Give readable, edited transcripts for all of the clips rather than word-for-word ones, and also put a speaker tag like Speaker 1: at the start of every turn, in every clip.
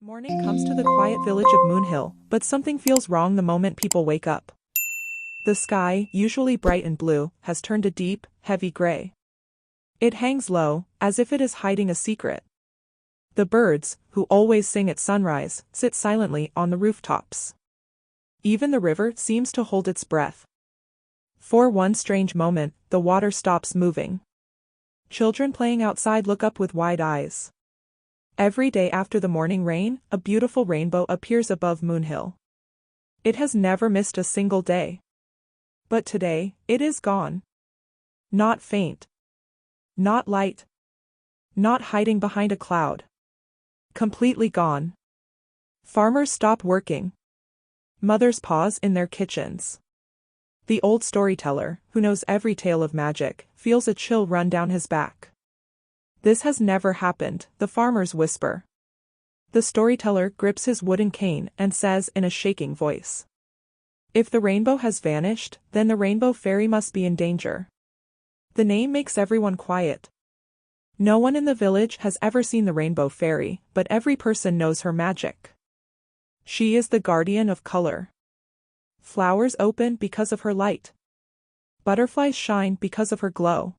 Speaker 1: Morning comes to the quiet village of Moonhill, but something feels wrong the moment people wake up. The sky, usually bright and blue, has turned a deep, heavy gray. It hangs low, as if it is hiding a secret. The birds, who always sing at sunrise, sit silently on the rooftops. Even the river seems to hold its breath. For one strange moment, the water stops moving. Children playing outside look up with wide eyes. Every day after the morning rain, a beautiful rainbow appears above Moonhill. It has never missed a single day. But today, it is gone. Not faint. Not light. Not hiding behind a cloud. Completely gone. Farmers stop working. Mothers pause in their kitchens. The old storyteller, who knows every tale of magic, feels a chill run down his back. This has never happened, the farmers whisper. The storyteller grips his wooden cane and says in a shaking voice, "If the rainbow has vanished, then the rainbow fairy must be in danger." The name makes everyone quiet. No one in the village has ever seen the rainbow fairy, but every person knows her magic. She is the guardian of color. Flowers open because of her light. Butterflies shine because of her glow.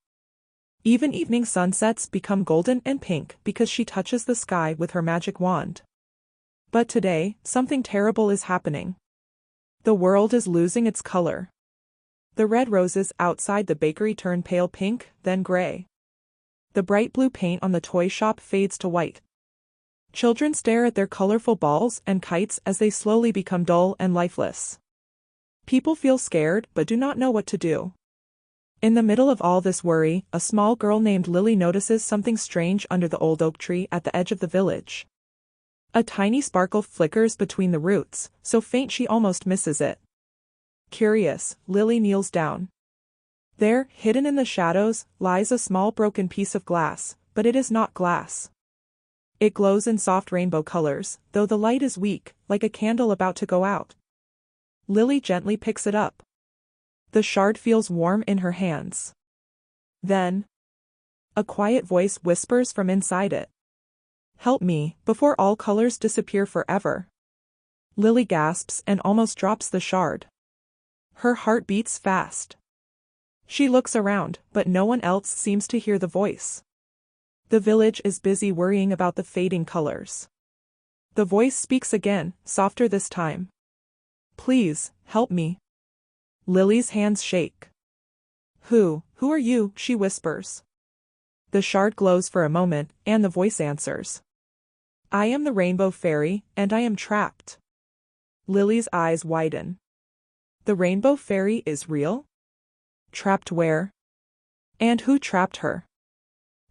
Speaker 1: Even evening sunsets become golden and pink because she touches the sky with her magic wand. But today, something terrible is happening. The world is losing its color. The red roses outside the bakery turn pale pink, then gray. The bright blue paint on the toy shop fades to white. Children stare at their colorful balls and kites as they slowly become dull and lifeless. People feel scared but do not know what to do. In the middle of all this worry, a small girl named Lily notices something strange under the old oak tree at the edge of the village. A tiny sparkle flickers between the roots, so faint she almost misses it. Curious, Lily kneels down. There, hidden in the shadows, lies a small broken piece of glass, but it is not glass. It glows in soft rainbow colors, though the light is weak, like a candle about to go out. Lily gently picks it up. The shard feels warm in her hands. Then, a quiet voice whispers from inside it. "Help me, before all colors disappear forever." Lily gasps and almost drops the shard. Her heart beats fast. She looks around, but no one else seems to hear the voice. The village is busy worrying about the fading colors. The voice speaks again, softer this time. "Please, help me." Lily's hands shake. Who are you?" she whispers. The shard glows for a moment, and the voice answers. "I am the rainbow fairy, and I am trapped." Lily's eyes widen. The rainbow fairy is real? Trapped where? And who trapped her?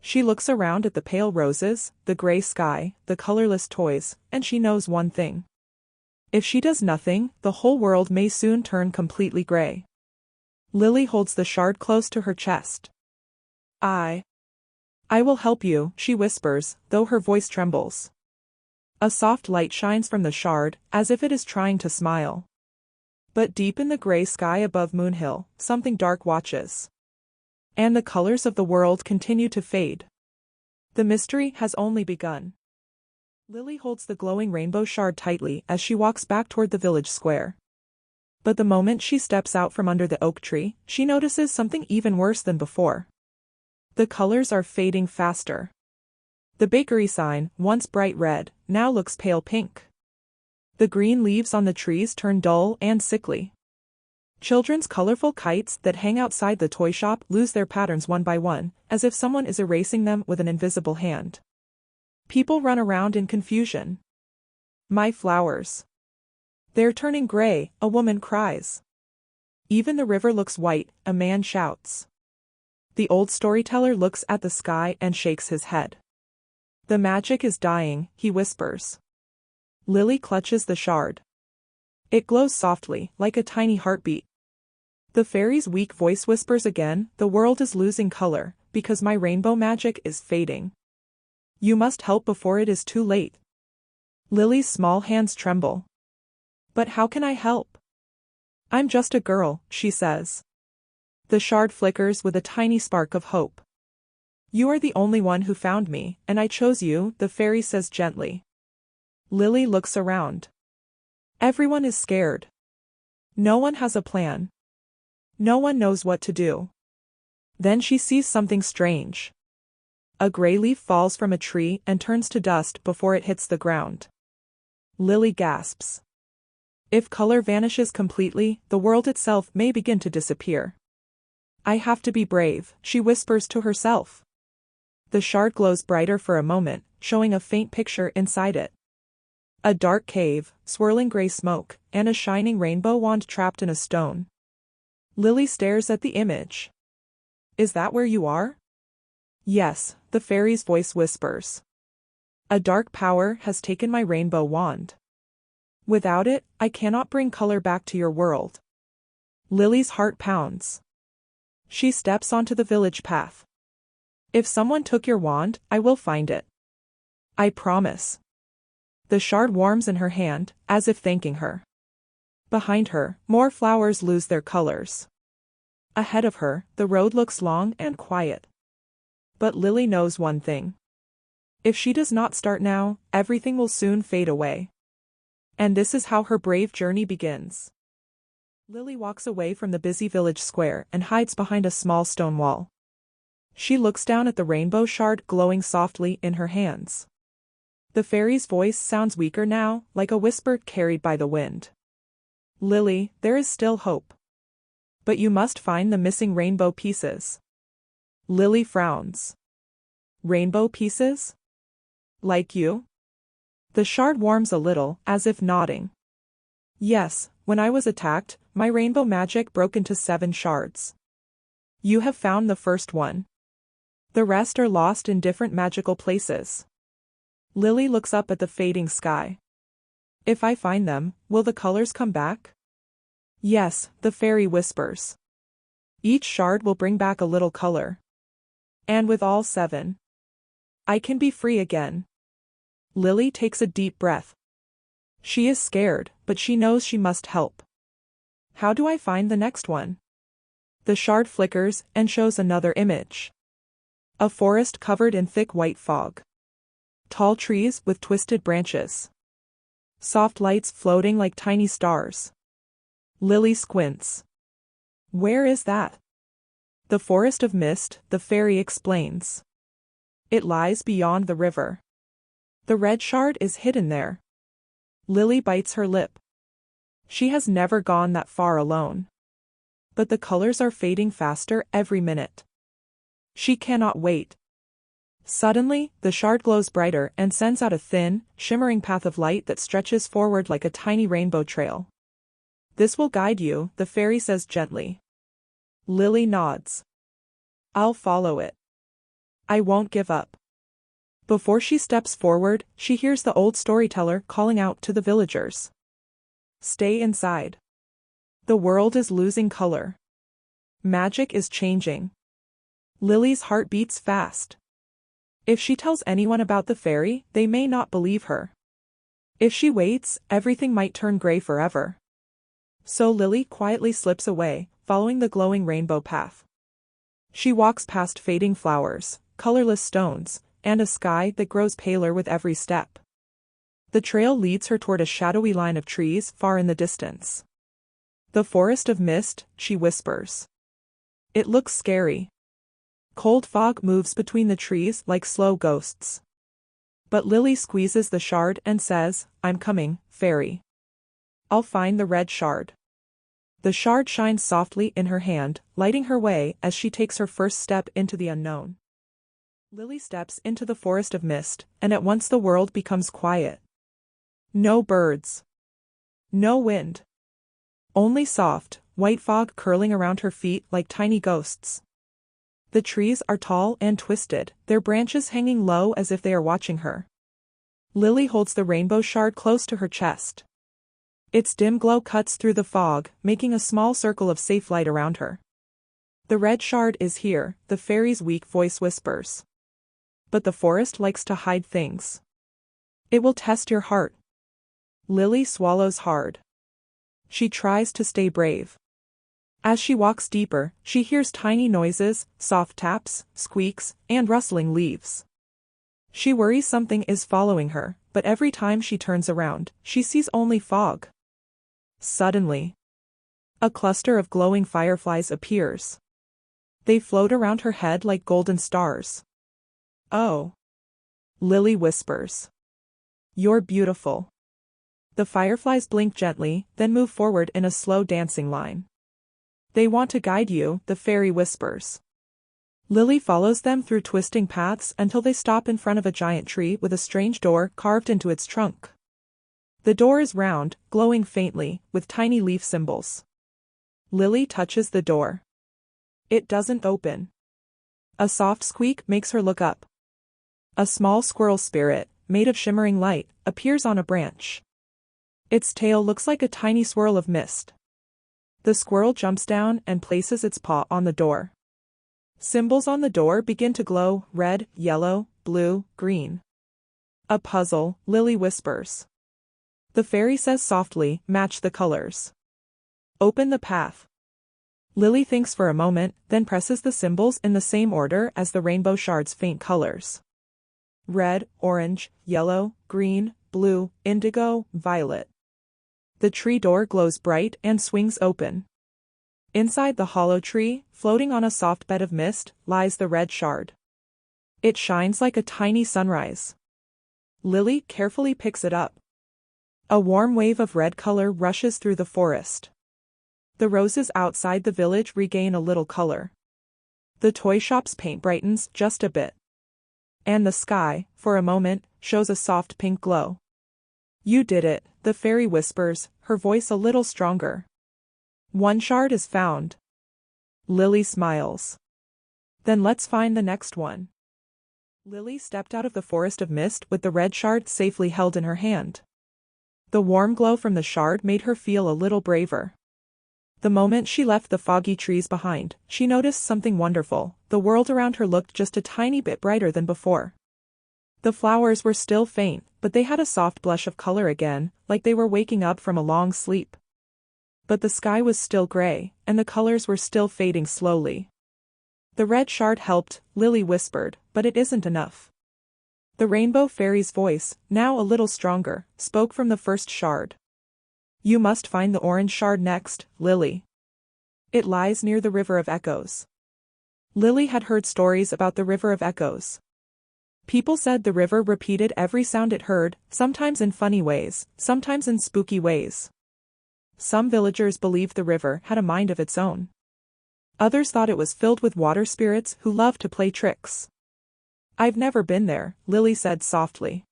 Speaker 1: She looks around at the pale roses, the gray sky, the colorless toys, and she knows one thing. If she does nothing, the whole world may soon turn completely gray. Lily holds the shard close to her chest. I will help you," she whispers, though her voice trembles. A soft light shines from the shard, as if it is trying to smile. But deep in the gray sky above Moonhill, something dark watches. And the colors of the world continue to fade. The mystery has only begun. Lily holds the glowing rainbow shard tightly as she walks back toward the village square. But the moment she steps out from under the oak tree, she notices something even worse than before. The colors are fading faster. The bakery sign, once bright red, now looks pale pink. The green leaves on the trees turn dull and sickly. Children's colorful kites that hang outside the toy shop lose their patterns one by one, as if someone is erasing them with an invisible hand. People run around in confusion. "My flowers. They're turning gray," a woman cries. Even the river looks white, a man shouts. The old storyteller looks at the sky and shakes his head. "The magic is dying," he whispers. Lily clutches the shard. It glows softly, like a tiny heartbeat. The fairy's weak voice whispers again, "The world is losing color, because my rainbow magic is fading. You must help before it is too late." Lily's small hands tremble. "But how can I help? I'm just a girl," she says. The shard flickers with a tiny spark of hope. "You are the only one who found me, and I chose you," the fairy says gently. Lily looks around. Everyone is scared. No one has a plan. No one knows what to do. Then she sees something strange. A gray leaf falls from a tree and turns to dust before it hits the ground. Lily gasps. If color vanishes completely, the world itself may begin to disappear. I have to be brave, she whispers to herself. The shard glows brighter for a moment, showing a faint picture inside it. A dark cave, swirling gray smoke, and a shining rainbow wand trapped in a stone. Lily stares at the image. Is that where you are? Yes, the fairy's voice whispers. A dark power has taken my rainbow wand. Without it, I cannot bring color back to your world. Lily's heart pounds. She steps onto the village path. If someone took your wand, I will find it. I promise. The shard warms in her hand, as if thanking her. Behind her, more flowers lose their colors. Ahead of her, the road looks long and quiet. But Lily knows one thing. If she does not start now, everything will soon fade away. And this is how her brave journey begins. Lily walks away from the busy village square and hides behind a small stone wall. She looks down at the rainbow shard glowing softly in her hands. The fairy's voice sounds weaker now, like a whisper carried by the wind. Lily, there is still hope. But you must find the missing rainbow pieces. Lily frowns. Rainbow pieces? Like you? The shard warms a little, as if nodding. Yes, when I was attacked, my rainbow magic broke into 7 shards. You have found the first one. The rest are lost in different magical places. Lily looks up at the fading sky. If I find them, will the colors come back? Yes, the fairy whispers. Each shard will bring back a little color. And with all 7, I can be free again. Lily takes a deep breath. She is scared, but she knows she must help. How do I find the next one? The shard flickers and shows another image. A forest covered in thick white fog. Tall trees with twisted branches. Soft lights floating like tiny stars. Lily squints. Where is that? The forest of mist, the fairy explains. It lies beyond the river. The red shard is hidden there. Lily bites her lip. She has never gone that far alone. But the colors are fading faster every minute. She cannot wait. Suddenly, the shard glows brighter and sends out a thin, shimmering path of light that stretches forward like a tiny rainbow trail. This will guide you, the fairy says gently. Lily nods. I'll follow it. I won't give up. Before she steps forward, she hears the old storyteller calling out to the villagers. Stay inside. The world is losing color. Magic is changing. Lily's heart beats fast. If she tells anyone about the fairy, they may not believe her. If she waits, everything might turn gray forever. So Lily quietly slips away, following the glowing rainbow path. She walks past fading flowers, colorless stones, and a sky that grows paler with every step. The trail leads her toward a shadowy line of trees far in the distance. The forest of mist, she whispers. It looks scary. Cold fog moves between the trees like slow ghosts. But Lily squeezes the shard and says, I'm coming, fairy. I'll find the red shard. The shard shines softly in her hand, lighting her way as she takes her first step into the unknown. Lily steps into the forest of mist, and at once the world becomes quiet. No birds. No wind. Only soft, white fog curling around her feet like tiny ghosts. The trees are tall and twisted, their branches hanging low as if they are watching her. Lily holds the rainbow shard close to her chest. Its dim glow cuts through the fog, making a small circle of safe light around her. The red shard is here, the fairy's weak voice whispers. But the forest likes to hide things. It will test your heart. Lily swallows hard. She tries to stay brave. As she walks deeper, she hears tiny noises, soft taps, squeaks, and rustling leaves. She worries something is following her, but every time she turns around, she sees only fog. Suddenly, a cluster of glowing fireflies appears. They float around her head like golden stars. "Oh," Lily whispers. "You're beautiful." The fireflies blink gently, then move forward in a slow dancing line. "They want to guide you," the fairy whispers. Lily follows them through twisting paths until they stop in front of a giant tree with a strange door carved into its trunk. The door is round, glowing faintly, with tiny leaf symbols. Lily touches the door. It doesn't open. A soft squeak makes her look up. A small squirrel spirit, made of shimmering light, appears on a branch. Its tail looks like a tiny swirl of mist. The squirrel jumps down and places its paw on the door. Symbols on the door begin to glow: red, yellow, blue, green. "A puzzle," Lily whispers. The fairy says softly, "Match the colors. Open the path." Lily thinks for a moment, then presses the symbols in the same order as the rainbow shards' faint colors. Red, orange, yellow, green, blue, indigo, violet. The tree door glows bright and swings open. Inside the hollow tree, floating on a soft bed of mist, lies the red shard. It shines like a tiny sunrise. Lily carefully picks it up. A warm wave of red color rushes through the forest. The roses outside the village regain a little color. The toy shop's paint brightens just a bit. And the sky, for a moment, shows a soft pink glow. "You did it," the fairy whispers, her voice a little stronger. "One shard is found." Lily smiles. "Then let's find the next one." Lily stepped out of the forest of mist with the red shard safely held in her hand. The warm glow from the shard made her feel a little braver. The moment she left the foggy trees behind, she noticed something wonderful. The world around her looked just a tiny bit brighter than before. The flowers were still faint, but they had a soft blush of color again, like they were waking up from a long sleep. But the sky was still gray, and the colors were still fading slowly. "The red shard helped," Lily whispered, "but it isn't enough." The rainbow fairy's voice, now a little stronger, spoke from the first shard. "You must find the orange shard next, Lily. It lies near the River of Echoes." Lily had heard stories about the River of Echoes. People said the river repeated every sound it heard, sometimes in funny ways, sometimes in spooky ways. Some villagers believed the river had a mind of its own. Others thought it was filled with water spirits who loved to play tricks. "I've never been there," Lily said softly.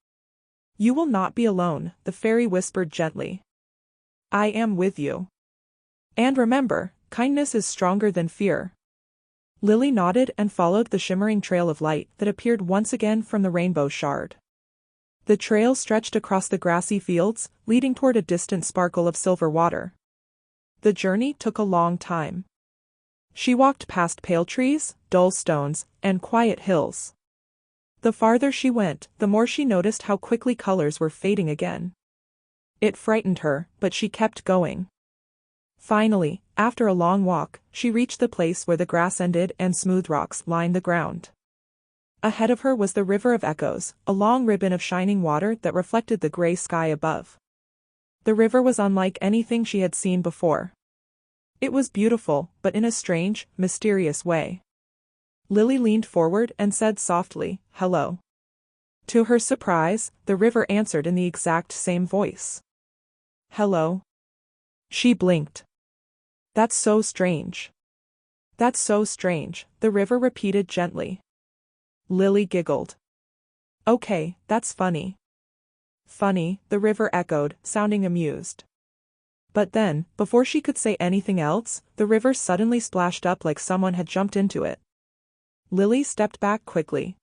Speaker 1: "You will not be alone," the fairy whispered gently. "I am with you. And remember, kindness is stronger than fear." Lily nodded and followed the shimmering trail of light that appeared once again from the rainbow shard. The trail stretched across the grassy fields, leading toward a distant sparkle of silver water. The journey took a long time. She walked past pale trees, dull stones, and quiet hills. The farther she went, the more she noticed how quickly colors were fading again. It frightened her, but she kept going. Finally, after a long walk, she reached the place where the grass ended and smooth rocks lined the ground. Ahead of her was the River of Echoes, a long ribbon of shining water that reflected the gray sky above. The river was unlike anything she had seen before. It was beautiful, but in a strange, mysterious way. Lily leaned forward and said softly, "Hello." To her surprise, the river answered in the exact same voice. "Hello." She blinked. "That's so strange." "That's so strange," the river repeated gently. Lily giggled. "Okay, that's funny." "Funny," the river echoed, sounding amused. But then, before she could say anything else, the river suddenly splashed up like someone had jumped into it. Lily stepped back quickly.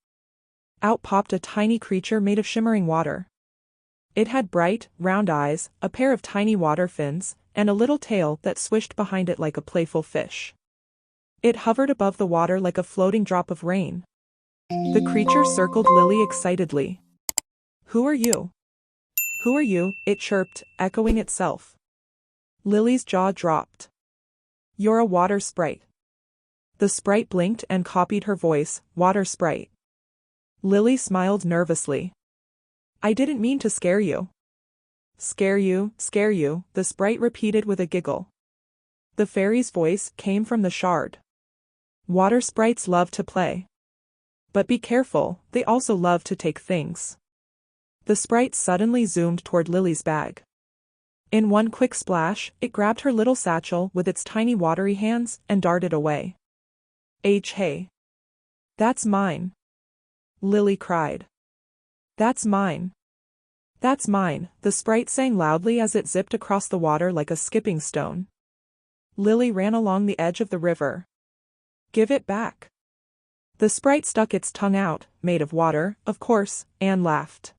Speaker 1: Out popped a tiny creature made of shimmering water. It had bright, round eyes, a pair of tiny water fins, and a little tail that swished behind it like a playful fish. It hovered above the water like a floating drop of rain. The creature circled Lily excitedly. "Who are you?" "Who are you?" it chirped, echoing itself. Lily's jaw dropped. "You're a water sprite." The sprite blinked and copied her voice, "Water sprite." Lily smiled nervously. I didn't mean to scare you. Scare you, the sprite repeated with a giggle. The fairy's voice came from the shard. Water sprites love to play. But be careful, they also love to take things. The sprite suddenly zoomed toward Lily's bag. In one quick splash, it grabbed her little satchel with its tiny watery hands and darted away. Hey. That's mine. Lily cried. That's mine. That's mine, the sprite sang loudly as it zipped across the water like a skipping stone. Lily ran along the edge of the river. Give it back. The sprite stuck its tongue out, made of water, of course, and laughed.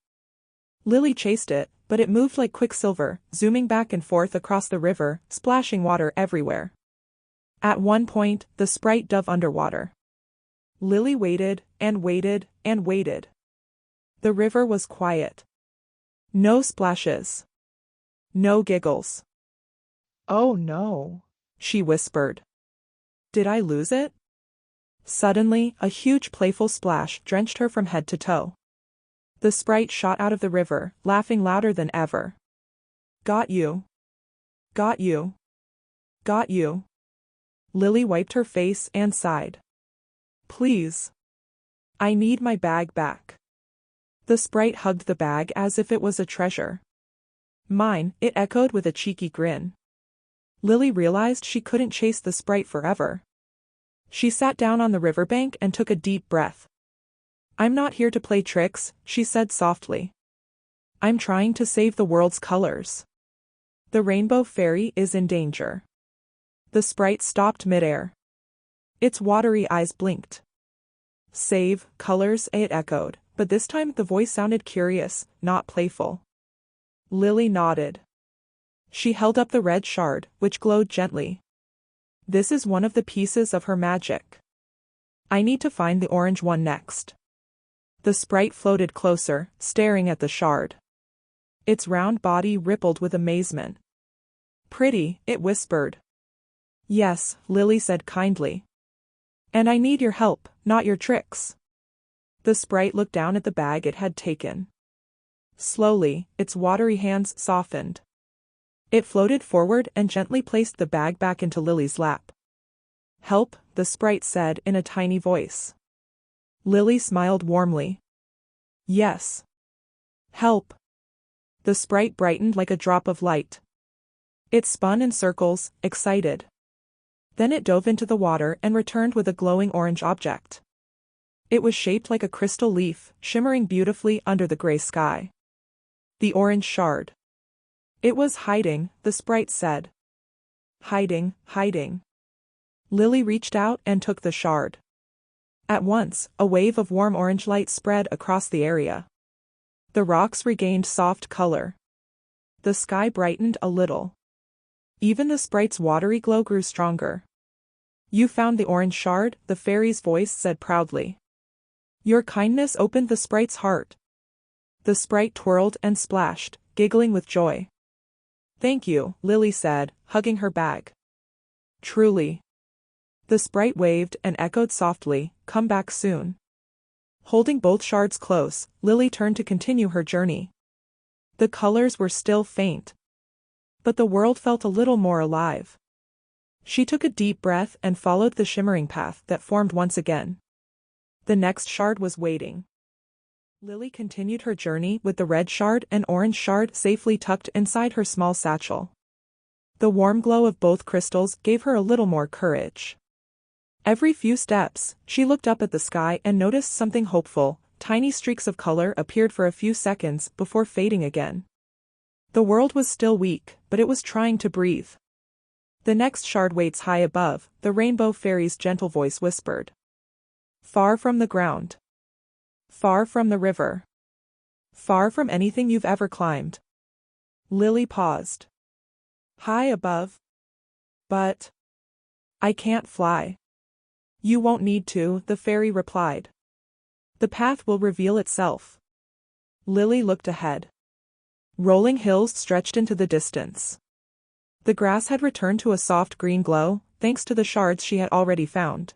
Speaker 1: Lily chased it, but it moved like quicksilver, zooming back and forth across the river, splashing water everywhere. At one point, the sprite dove underwater. Lily waited, and waited, and waited. The river was quiet. No splashes. No giggles. Oh no, she whispered. Did I lose it? Suddenly, a huge playful splash drenched her from head to toe. The sprite shot out of the river, laughing louder than ever. Got you. Got you. Got you. Lily wiped her face and sighed. Please. I need my bag back. The sprite hugged the bag as if it was a treasure. Mine, it echoed with a cheeky grin. Lily realized she couldn't chase the sprite forever. She sat down on the riverbank and took a deep breath. I'm not here to play tricks, she said softly. I'm trying to save the world's colors. The rainbow fairy is in danger. The sprite stopped midair. Its watery eyes blinked. Save, colors, it echoed, but this time the voice sounded curious, not playful. Lily nodded. She held up the red shard, which glowed gently. This is one of the pieces of her magic. I need to find the orange one next. The sprite floated closer, staring at the shard. Its round body rippled with amazement. Pretty, it whispered. Yes, Lily said kindly. And I need your help, not your tricks. The sprite looked down at the bag it had taken. Slowly, its watery hands softened. It floated forward and gently placed the bag back into Lily's lap. Help, the sprite said in a tiny voice. Lily smiled warmly. Yes. Help. The sprite brightened like a drop of light. It spun in circles, excited. Then it dove into the water and returned with a glowing orange object. It was shaped like a crystal leaf, shimmering beautifully under the gray sky. The orange shard. It was hiding, the sprite said. Hiding, hiding. Lily reached out and took the shard. At once, a wave of warm orange light spread across the area. The rocks regained soft color. The sky brightened a little. Even the sprite's watery glow grew stronger. You found the orange shard, the fairy's voice said proudly. Your kindness opened the sprite's heart. The sprite twirled and splashed, giggling with joy. Thank you, Lily said, hugging her bag. Truly. The sprite waved and echoed softly, come back soon. Holding both shards close, Lily turned to continue her journey. The colors were still faint. But the world felt a little more alive. She took a deep breath and followed the shimmering path that formed once again. The next shard was waiting. Lily continued her journey with the red shard and orange shard safely tucked inside her small satchel. The warm glow of both crystals gave her a little more courage. Every few steps, she looked up at the sky and noticed something hopeful. Tiny streaks of color appeared for a few seconds before fading again. The world was still weak, but it was trying to breathe. The next shard waits high above, the rainbow fairy's gentle voice whispered. Far from the ground. Far from the river. Far from anything you've ever climbed. Lily paused. High above. But I can't fly. You won't need to, the fairy replied. The path will reveal itself. Lily looked ahead. Rolling hills stretched into the distance. The grass had returned to a soft green glow, thanks to the shards she had already found.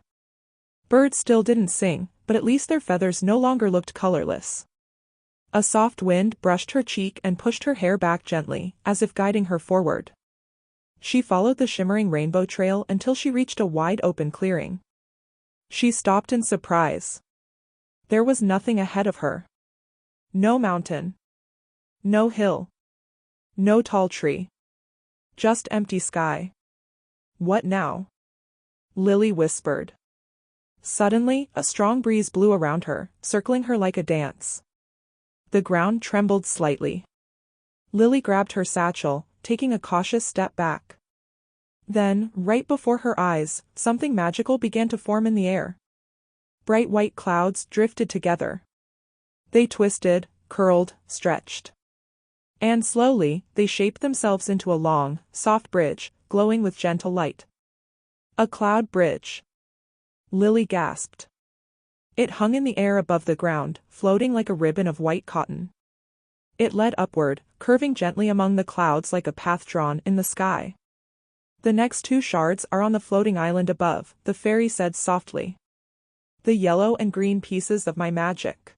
Speaker 1: Birds still didn't sing, but at least their feathers no longer looked colorless. A soft wind brushed her cheek and pushed her hair back gently, as if guiding her forward. She followed the shimmering rainbow trail until she reached a wide-open clearing. She stopped in surprise. There was nothing ahead of her. No mountain. No hill. No tall tree. Just empty sky. What now? Lily whispered. Suddenly, a strong breeze blew around her, circling her like a dance. The ground trembled slightly. Lily grabbed her satchel, taking a cautious step back. Then, right before her eyes, something magical began to form in the air. Bright white clouds drifted together. They twisted, curled, stretched. And slowly, they shaped themselves into a long, soft bridge, glowing with gentle light. A cloud bridge. Lily gasped. It hung in the air above the ground, floating like a ribbon of white cotton. It led upward, curving gently among the clouds like a path drawn in the sky. The next 2 shards are on the floating island above, the fairy said softly. The yellow and green pieces of my magic.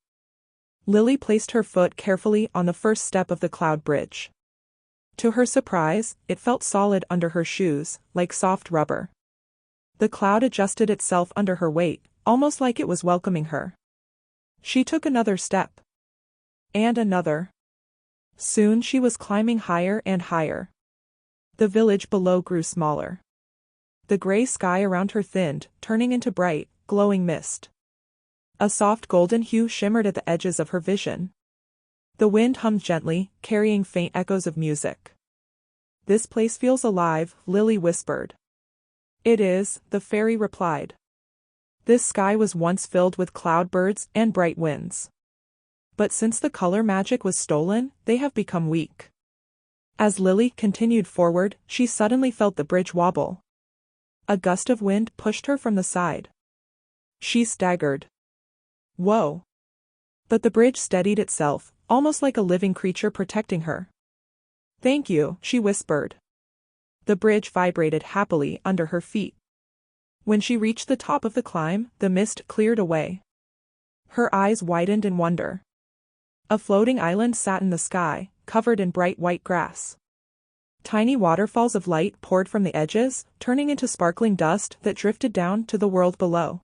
Speaker 1: Lily placed her foot carefully on the first step of the cloud bridge. To her surprise, it felt solid under her shoes, like soft rubber. The cloud adjusted itself under her weight, almost like it was welcoming her. She took another step. And another. Soon she was climbing higher and higher. The village below grew smaller. The gray sky around her thinned, turning into bright, glowing mist. A soft golden hue shimmered at the edges of her vision. The wind hummed gently, carrying faint echoes of music. This place feels alive, Lily whispered. It is, the fairy replied. This sky was once filled with cloudbirds and bright winds. But since the color magic was stolen, they have become weak. As Lily continued forward, she suddenly felt the bridge wobble. A gust of wind pushed her from the side. She staggered. Whoa! But the bridge steadied itself, almost like a living creature protecting her. Thank you, she whispered. The bridge vibrated happily under her feet. When she reached the top of the climb, the mist cleared away. Her eyes widened in wonder. A floating island sat in the sky, covered in bright white grass. Tiny waterfalls of light poured from the edges, turning into sparkling dust that drifted down to the world below.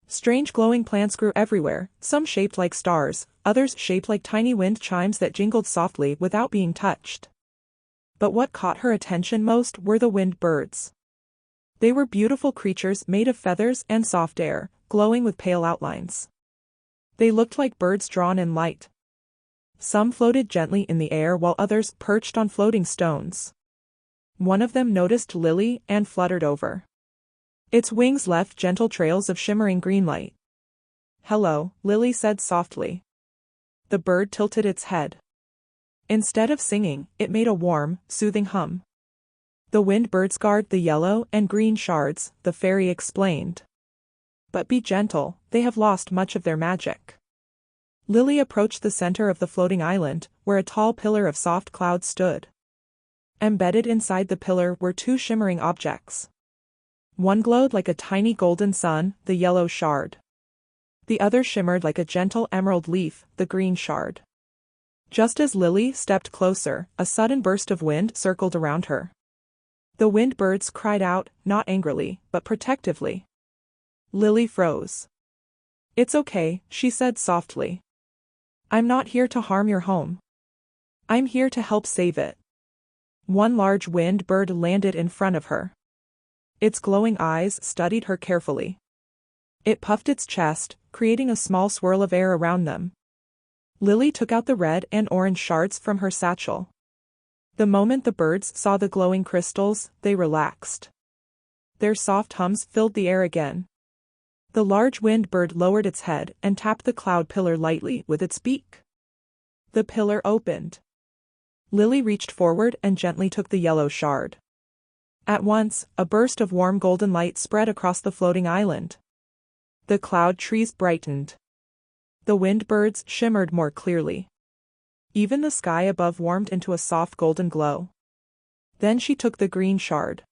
Speaker 1: Strange glowing plants grew everywhere, some shaped like stars, others shaped like tiny wind chimes that jingled softly without being touched. But what caught her attention most were the wind birds. They were beautiful creatures made of feathers and soft air, glowing with pale outlines. They looked like birds drawn in light. Some floated gently in the air while others perched on floating stones. One of them noticed Lily and fluttered over. Its wings left gentle trails of shimmering green light. Hello, Lily said softly. The bird tilted its head. Instead of singing, it made a warm, soothing hum. The wind birds guard the yellow and green shards, the fairy explained. But be gentle, they have lost much of their magic. Lily approached the center of the floating island, where a tall pillar of soft cloud stood. Embedded inside the pillar were 2 shimmering objects. One glowed like a tiny golden sun, the yellow shard. The other shimmered like a gentle emerald leaf, the green shard. Just as Lily stepped closer, a sudden burst of wind circled around her. The wind birds cried out, not angrily, but protectively. Lily froze. It's okay, she said softly. I'm not here to harm your home. I'm here to help save it. One large wind bird landed in front of her. Its glowing eyes studied her carefully. It puffed its chest, creating a small swirl of air around them. Lily took out the red and orange shards from her satchel. The moment the birds saw the glowing crystals, they relaxed. Their soft hums filled the air again. The large wind bird lowered its head and tapped the cloud pillar lightly with its beak. The pillar opened. Lily reached forward and gently took the yellow shard. At once, a burst of warm golden light spread across the floating island. The cloud trees brightened. The wind birds shimmered more clearly. Even the sky above warmed into a soft golden glow. Then she took the green shard.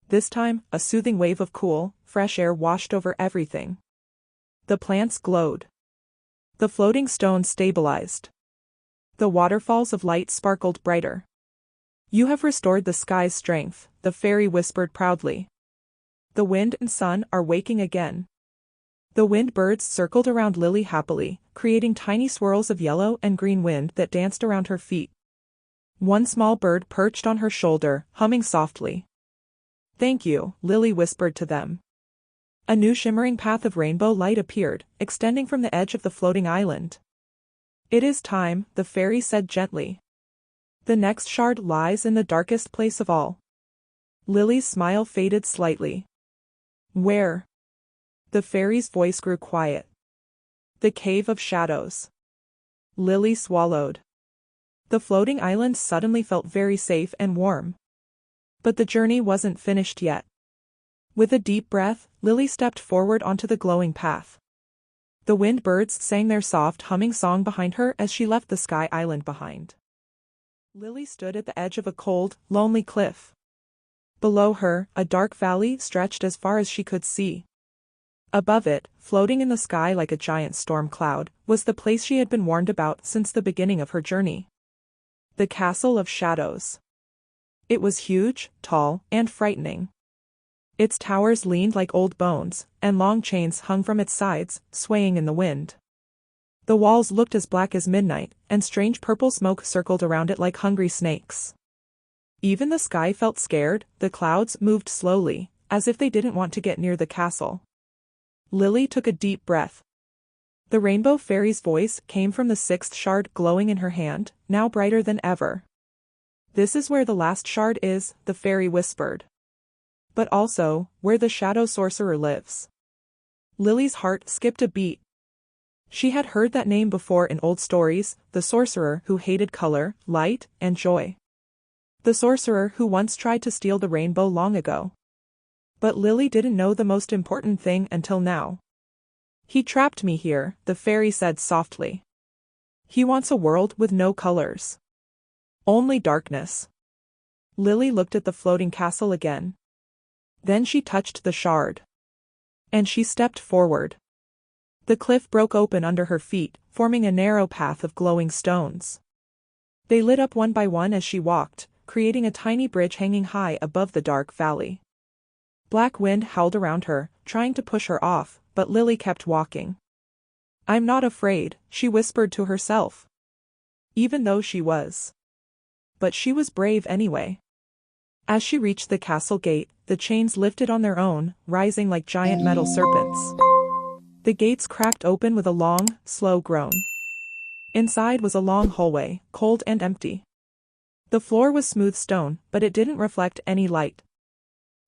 Speaker 1: This time, a soothing wave of cool, fresh air washed over everything. The plants glowed. The floating stones stabilized. The waterfalls of light sparkled brighter. You have restored the sky's strength, the fairy whispered proudly. The wind and sun are waking again. The wind birds circled around Lily happily, creating tiny swirls of yellow and green wind that danced around her feet. One small bird perched on her shoulder, humming softly. Thank you, Lily whispered to them. A new shimmering path of rainbow light appeared, extending from the edge of the floating island. It is time, the fairy said gently. The next shard lies in the darkest place of all. Lily's smile faded slightly. Where? The fairy's voice grew quiet. The Cave of Shadows. Lily swallowed. The floating island suddenly felt very safe and warm. But the journey wasn't finished yet. With a deep breath, Lily stepped forward onto the glowing path. The wind birds sang their soft humming song behind her as she left the sky island behind. Lily stood at the edge of a cold, lonely cliff. Below her, a dark valley stretched as far as she could see. Above it, floating in the sky like a giant storm cloud, was the place she had been warned about since the beginning of her journey. The Castle of Shadows. It was huge, tall, and frightening. Its towers leaned like old bones, and long chains hung from its sides, swaying in the wind. The walls looked as black as midnight, and strange purple smoke circled around it like hungry snakes. Even the sky felt scared, the clouds moved slowly, as if they didn't want to get near the castle. Lily took a deep breath. The rainbow fairy's voice came from the sixth shard glowing in her hand, now brighter than ever. This is where the last shard is, the fairy whispered. But also, where the shadow sorcerer lives. Lily's heart skipped a beat. She had heard that name before in old stories, the sorcerer who hated color, light, and joy. The sorcerer who once tried to steal the rainbow long ago. But Lily didn't know the most important thing until now. He trapped me here, the fairy said softly. He wants a world with no colors. Only darkness. Lily looked at the floating castle again. Then she touched the shard. And she stepped forward. The cliff broke open under her feet, forming a narrow path of glowing stones. They lit up one by one as she walked, creating a tiny bridge hanging high above the dark valley. Black wind howled around her, trying to push her off, but Lily kept walking. I'm not afraid, she whispered to herself. Even though she was. But she was brave anyway. As she reached the castle gate, the chains lifted on their own, rising like giant metal serpents. The gates cracked open with a long, slow groan. Inside was a long hallway, cold and empty. The floor was smooth stone, but it didn't reflect any light.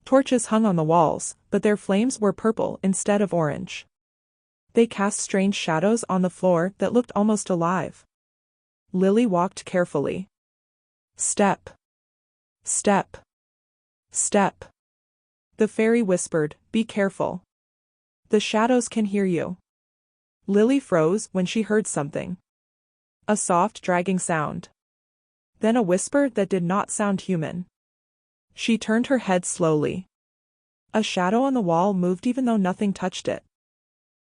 Speaker 1: Torches hung on the walls, but their flames were purple instead of orange. They cast strange shadows on the floor that looked almost alive. Lily walked carefully. Step. Step. Step. The fairy whispered, be careful. The shadows can hear you. Lily froze when she heard something. A soft dragging sound. Then a whisper that did not sound human. She turned her head slowly. A shadow on the wall moved even though nothing touched it.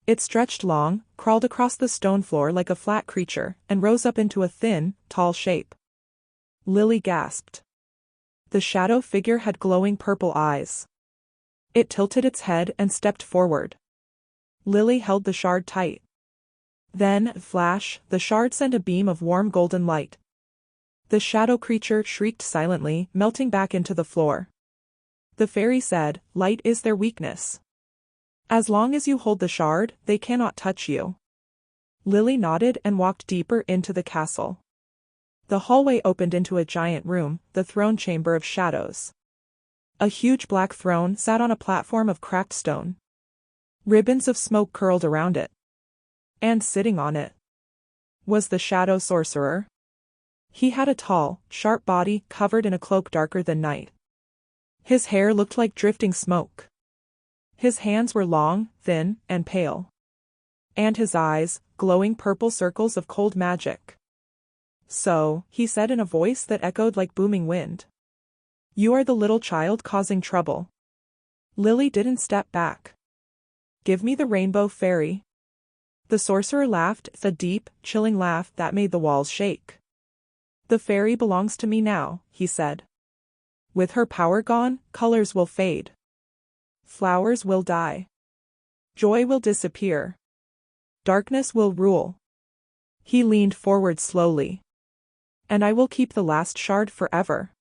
Speaker 1: It stretched long, crawled across the stone floor like a flat creature, and rose up into a thin, tall shape. Lily gasped. The shadow figure had glowing purple eyes. It tilted its head and stepped forward. Lily held the shard tight. Then, flash, the shard sent a beam of warm golden light. The shadow creature shrieked silently, melting back into the floor. The fairy said, light is their weakness. As long as you hold the shard, they cannot touch you. Lily nodded and walked deeper into the castle. The hallway opened into a giant room, the throne chamber of shadows. A huge black throne sat on a platform of cracked stone. Ribbons of smoke curled around it. And sitting on it was the shadow sorcerer. He had a tall, sharp body covered in a cloak darker than night. His hair looked like drifting smoke. His hands were long, thin, and pale. And his eyes, glowing purple circles of cold magic. So, he said in a voice that echoed like booming wind. You are the little child causing trouble. Lily didn't step back. Give me the rainbow fairy. The sorcerer laughed, a deep, chilling laugh that made the walls shake. "The fairy belongs to me now," he said. "With her power gone, colors will fade. Flowers will die. Joy will disappear. Darkness will rule." He leaned forward slowly. "And I will keep the last shard forever."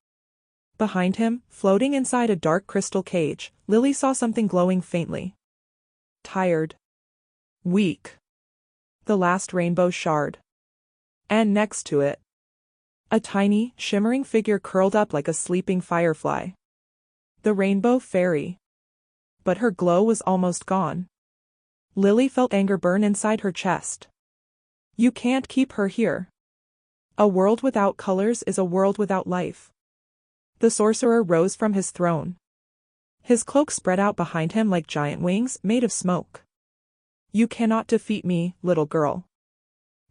Speaker 1: Behind him, floating inside a dark crystal cage, Lily saw something glowing faintly. Tired. Weak. The last rainbow shard. And next to it, a tiny, shimmering figure curled up like a sleeping firefly. The rainbow fairy. But her glow was almost gone. Lily felt anger burn inside her chest. "You can't keep her here. A world without colors is a world without life." The sorcerer rose from his throne. His cloak spread out behind him like giant wings made of smoke. "You cannot defeat me, little girl."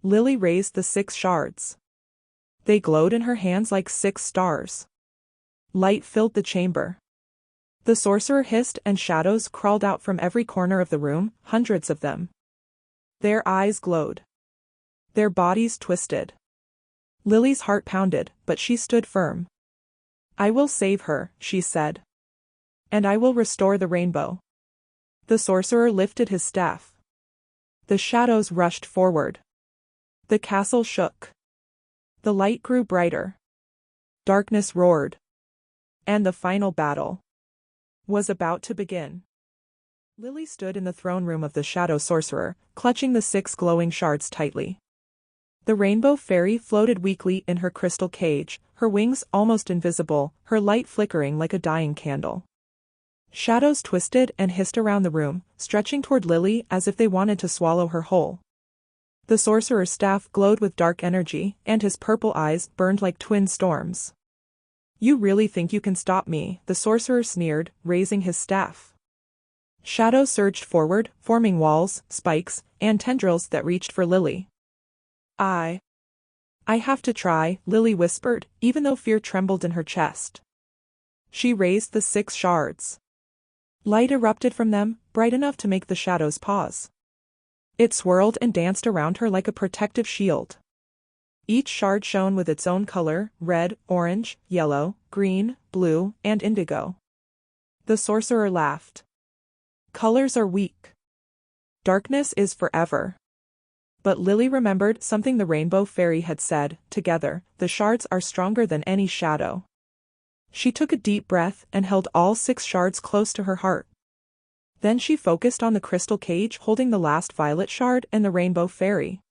Speaker 1: Lily raised the 6 shards. They glowed in her hands like 6 stars. Light filled the chamber. The sorcerer hissed and shadows crawled out from every corner of the room, hundreds of them. Their eyes glowed. Their bodies twisted. Lily's heart pounded, but she stood firm. "I will save her," she said. "And I will restore the rainbow." The sorcerer lifted his staff. The shadows rushed forward. The castle shook. The light grew brighter. Darkness roared. And the final battle was about to begin. Lily stood in the throne room of the shadow sorcerer, clutching the 6 glowing shards tightly. The rainbow fairy floated weakly in her crystal cage, her wings almost invisible, her light flickering like a dying candle. Shadows twisted and hissed around the room, stretching toward Lily as if they wanted to swallow her whole. The sorcerer's staff glowed with dark energy, and his purple eyes burned like twin storms. "You really think you can stop me?" the sorcerer sneered, raising his staff. Shadows surged forward, forming walls, spikes, and tendrils that reached for Lily. I have to try," Lily whispered, even though fear trembled in her chest. She raised the 6 shards. Light erupted from them, bright enough to make the shadows pause. It swirled and danced around her like a protective shield. Each shard shone with its own color: red, orange, yellow, green, blue, and indigo. The sorcerer laughed. "Colors are weak. Darkness is forever." But Lily remembered something the rainbow fairy had said: "Together, the shards are stronger than any shadow." She took a deep breath and held all 6 shards close to her heart. Then she focused on the crystal cage holding the last violet shard and the rainbow fairy.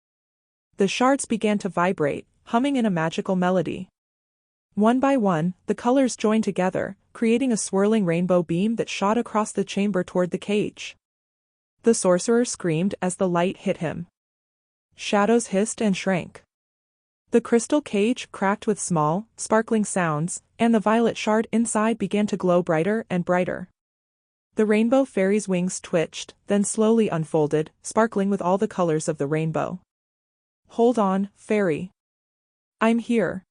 Speaker 1: The shards began to vibrate, humming in a magical melody. One by one, the colors joined together, creating a swirling rainbow beam that shot across the chamber toward the cage. The sorcerer screamed as the light hit him. Shadows hissed and shrank. The crystal cage cracked with small, sparkling sounds, and the violet shard inside began to glow brighter and brighter. The rainbow fairy's wings twitched, then slowly unfolded, sparkling with all the colors of the rainbow. "Hold on, fairy. I'm here,"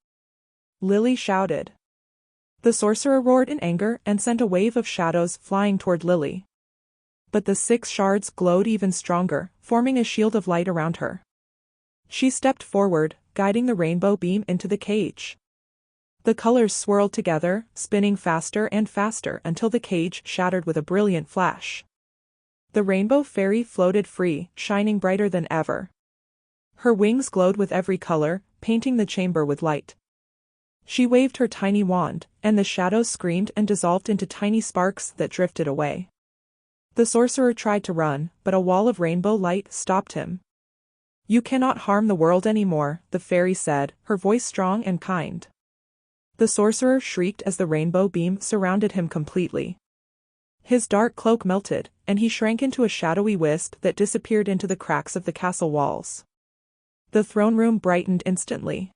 Speaker 1: Lily shouted. The sorcerer roared in anger and sent a wave of shadows flying toward Lily. But the 6 shards glowed even stronger, forming a shield of light around her. She stepped forward, guiding the rainbow beam into the cage. The colors swirled together, spinning faster and faster until the cage shattered with a brilliant flash. The rainbow fairy floated free, shining brighter than ever. Her wings glowed with every color, painting the chamber with light. She waved her tiny wand, and the shadows screamed and dissolved into tiny sparks that drifted away. The sorcerer tried to run, but a wall of rainbow light stopped him. "You cannot harm the world anymore," the fairy said, her voice strong and kind. The sorcerer shrieked as the rainbow beam surrounded him completely. His dark cloak melted, and he shrank into a shadowy wisp that disappeared into the cracks of the castle walls. The throne room brightened instantly.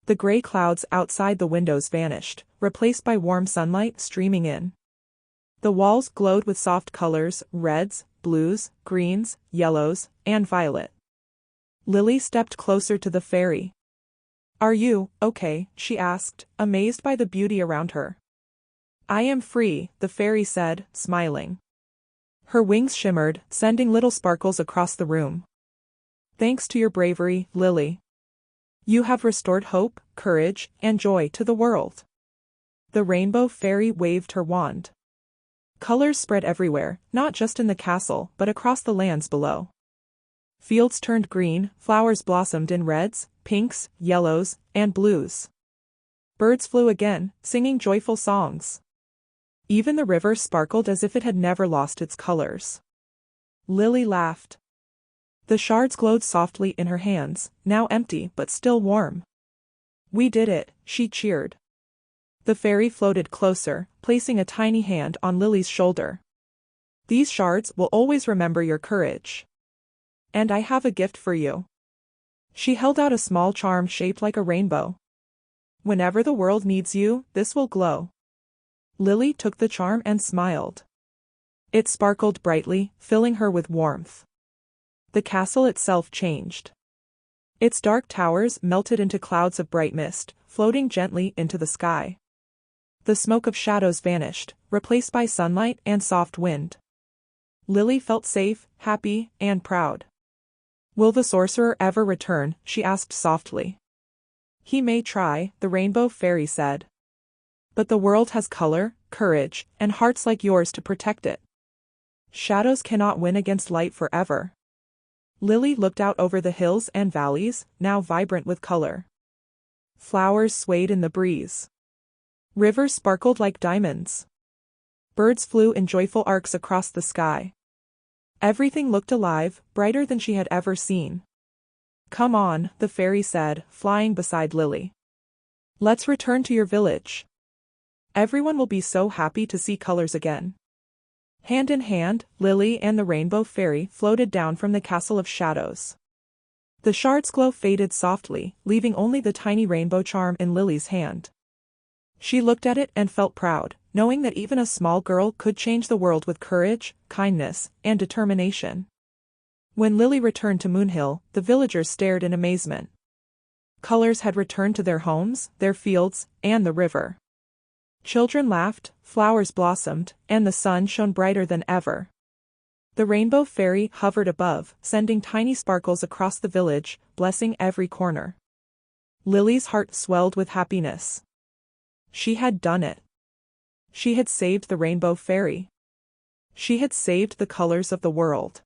Speaker 1: The gray clouds outside the windows vanished, replaced by warm sunlight streaming in. The walls glowed with soft colors: reds, blues, greens, yellows, and violet. Lily stepped closer to the fairy. "Are you okay?" she asked, amazed by the beauty around her. "I am free," the fairy said, smiling. Her wings shimmered, sending little sparkles across the room. Thanks to your bravery, Lily. You have restored hope, courage, and joy to the world. The rainbow fairy waved her wand. Colors spread everywhere, not just in the castle, but across the lands below. Fields turned green, flowers blossomed in reds, pinks, yellows, and blues. Birds flew again, singing joyful songs. Even the river sparkled as if it had never lost its colors. Lily laughed. The shards glowed softly in her hands, now empty but still warm. We did it, she cheered. The fairy floated closer, placing a tiny hand on Lily's shoulder. These shards will always remember your courage. And I have a gift for you. She held out a small charm shaped like a rainbow. Whenever the world needs you, this will glow. Lily took the charm and smiled. It sparkled brightly, filling her with warmth. The castle itself changed. Its dark towers melted into clouds of bright mist, floating gently into the sky. The smoke of shadows vanished, replaced by sunlight and soft wind. Lily felt safe, happy, and proud. Will the sorcerer ever return? She asked softly. He may try, the rainbow fairy said. But the world has color, courage, and hearts like yours to protect it. Shadows cannot win against light forever. Lily looked out over the hills and valleys, now vibrant with color. Flowers swayed in the breeze. Rivers sparkled like diamonds. Birds flew in joyful arcs across the sky. Everything looked alive, brighter than she had ever seen. Come on, the fairy said, flying beside Lily. Let's return to your village. Everyone will be so happy to see colors again. Hand in hand, Lily and the rainbow fairy floated down from the castle of shadows. The shards' glow faded softly, leaving only the tiny rainbow charm in Lily's hand. She looked at it and felt proud, knowing that even a small girl could change the world with courage, kindness, and determination. When Lily returned to Moonhill, the villagers stared in amazement. Colors had returned to their homes, their fields, and the river. Children laughed, flowers blossomed, and the sun shone brighter than ever. The rainbow fairy hovered above, sending tiny sparkles across the village, blessing every corner. Lily's heart swelled with happiness. She had done it. She had saved the rainbow fairy. She had saved the colors of the world.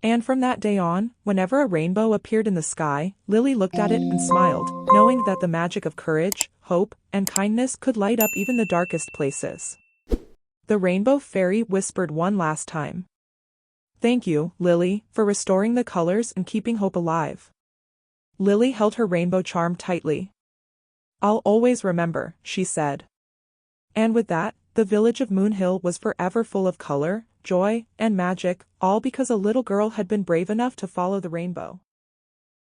Speaker 1: And from that day on, whenever a rainbow appeared in the sky, Lily looked at it and smiled, knowing that the magic of courage, hope, and kindness could light up even the darkest places. The rainbow fairy whispered one last time. Thank you, Lily, for restoring the colors and keeping hope alive. Lily held her rainbow charm tightly. I'll always remember, she said. And with that, the village of Moonhill was forever full of color, joy, and magic, all because a little girl had been brave enough to follow the rainbow.